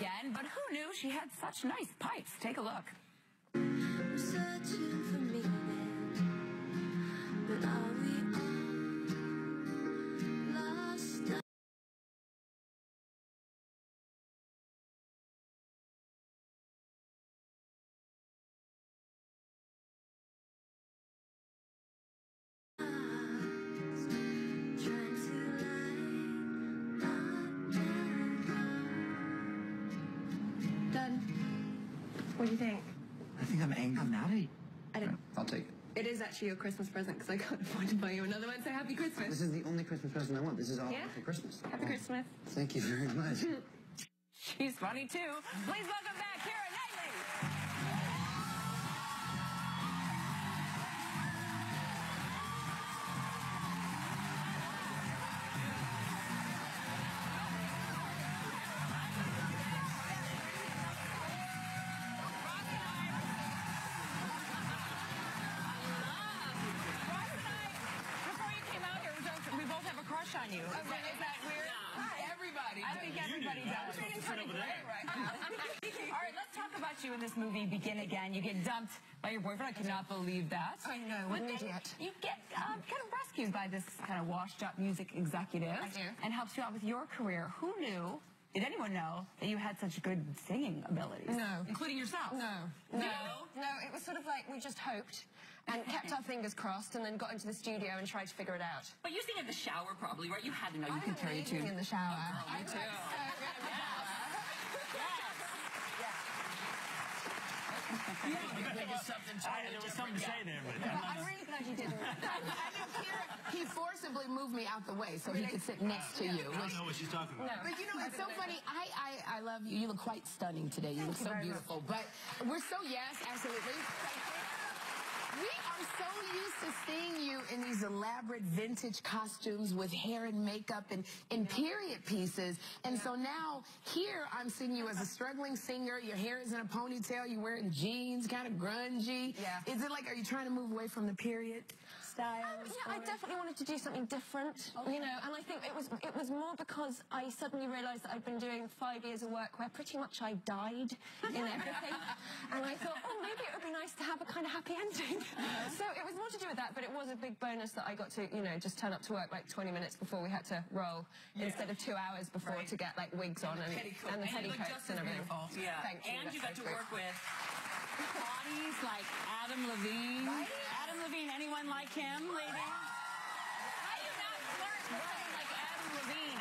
again, but who knew she had such nice pipes? Take a look. I'm searching for meaning, but are we all lost? Trying to light up. Done. What do you think? I think I'm angry. I'm naughty. I didn't. I'll take it. It is actually your Christmas present because I can't afford to buy you another one. So happy Christmas. This is the only Christmas present I want. This is all Yeah? for Christmas. Happy Christmas. Thank you very much. She's funny too. Please welcome back Keira Knightley. Before you came out here, we both have a crush on you. Okay, is that weird? Everybody. I think everybody does. All right, let's talk about you in this movie, Begin Again. You get dumped by your boyfriend. I cannot believe that. I know, what an idiot. You get kind of rescued by this kind of washed-up music executive. I do. And helps you out with your career. Who knew? Did anyone know that you had such good singing abilities? No. Including yourself? No. It was sort of like we just hoped and kept our fingers crossed and then got into the studio and tried to figure it out. But you sing in the shower probably, right? You had to know you I could carry a tune. in the shower. Oh, me too. There was something to say there, but I'm really glad you didn't. He forcibly moved me out the way so he could sit next to you. I don't know what she's talking about. But you know, it's so funny. I love you. You look quite stunning today. You look so beautiful. But we're so, yes, absolutely. We are so used to seeing you in these elaborate vintage costumes with hair and makeup and period pieces. And so now here I'm seeing you as a struggling singer. Your hair is in a ponytail. You're wearing jeans, kind of grungy. Yeah. Is it like, are you trying to move away from the period style? Yeah, I definitely wanted to do something different, you know, and I think it was more because I suddenly realised that I'd been doing 5 years of work where pretty much I died in everything, and I thought, oh, maybe it would be nice to have a kind of happy ending. So it was more to do with that, but it was a big bonus that I got to, you know, just turn up to work like 20 minutes before we had to roll instead of 2 hours before to get like wigs on and the petticoats and everything. Yeah. Thank you. And you got to work with bodies like Adam Levine. Right? Adam Levine, anyone like him, ladies? How do you not flirt with someone like Adam Levine?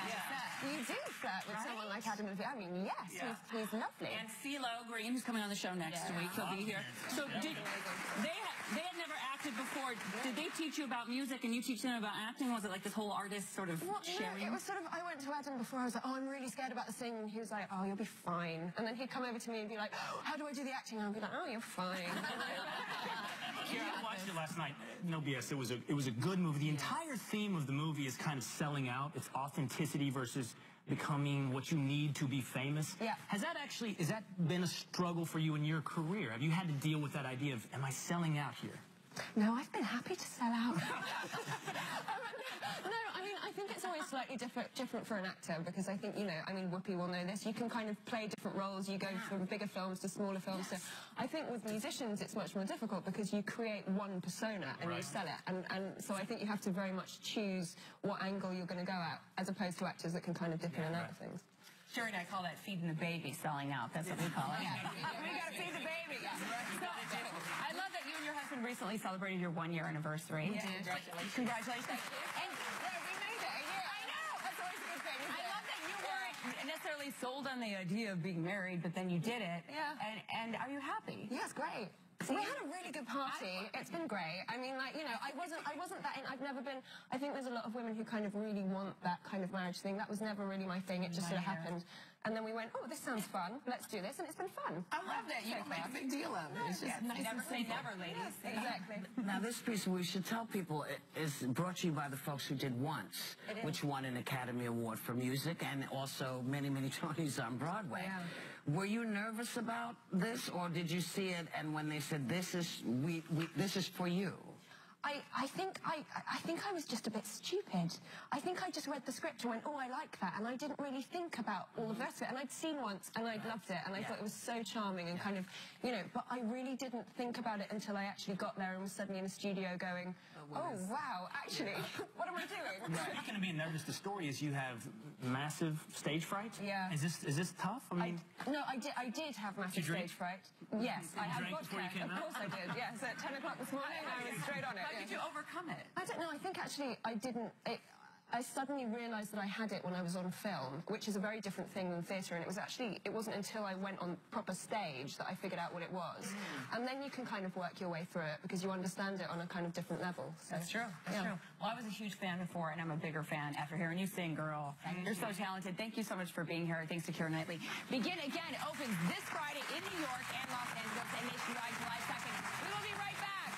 You do flirt with someone like Adam Levine. I mean, yes, he's lovely. And CeeLo Green, who's coming on the show next week, he'll be here. So they had never acted before. Did they teach you about music and you teach them about acting? Was it like this whole artist sort of sharing? No, it was sort of, I went to Adam before, I was like, oh, I'm really scared about the singing. And he was like, oh, you'll be fine. And then he'd come over to me and be like, oh, how do I do the acting? And I'd be like, oh, you're fine. Keira, I watched it last night. No BS. It was a good movie. The entire theme of the movie is kind of selling out. It's authenticity versus becoming what you need to be famous. Yeah. Has that been a struggle for you in your career? Have you had to deal with that idea of, am I selling out here? No, I've been happy to sell out. No, I mean, I think it's always slightly different for an actor because I think, you know, I mean, Whoopi will know this. You can kind of play different roles. You go from bigger films to smaller films. So I think with musicians, it's much more difficult because you create one persona and you sell it. And so I think you have to very much choose what angle you're going to go at as opposed to actors that can kind of dip in and out of things. Sherry and I call that feeding the baby, selling out. That's what we call it. We got to feed the baby. So, I love that you and your husband recently celebrated your 1-year anniversary. We did. Congratulations. Thank you. And we made it a year. I know. That's always a good thing. I love that you weren't necessarily sold on the idea of being married, but then you did it. Yeah. And are you happy? Yeah, it's great. We had a really good party. It's been great. I mean, like, you know, I wasn't that I've never been, I think there's a lot of women who kind of really want that kind of marriage thing. That was never really my thing. It just sort of happened. And then we went, oh, this sounds fun. Let's do this. And it's been fun. I love that. You don't make a big deal of it. It's just nice Never and say simple. never, ladies. Yes, exactly. Now, this piece, we should tell people, is brought to you by the folks who did Once, which won an Academy Award for music and also many, many Tonys on Broadway. Yeah. Were you nervous about this, or did you see it and when they said, this is for you? I think I was just a bit stupid. I think I just read the script and went, oh, I like that, and I didn't really think about all of the rest of it. And I'd seen once, and I'd loved it, and I thought it was so charming and kind of, you know. But I really didn't think about it until I actually got there and was suddenly in the studio going, oh wow, actually, what am I doing? Speaking of being nervous, the story is you have massive stage fright. Yeah. Is this tough? I mean, I did have massive stage fright. Yes, I had drank vodka. before you came Of out? course I did. Yes, at 10 o'clock this morning, I was straight on it. How did you overcome it? I don't know. I think actually I didn't. I suddenly realised that I had it when I was on film, which is a very different thing than theatre. And it wasn't until I went on proper stage that I figured out what it was. And then you can kind of work your way through it because you understand it on a kind of different level. So, That's true. That's true. Well, I was a huge fan before, and I'm a bigger fan after hearing you sing, girl. You're so talented. Thank you so much for being here. Thanks to Keira Knightley. Begin Again opens this Friday in New York and Los Angeles and nationwide July 2nd. We will be right back.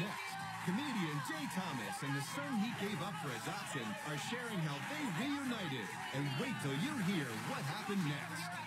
Next, comedian Jay Thomas and the son he gave up for adoption are sharing how they reunited. And wait till you hear what happened next.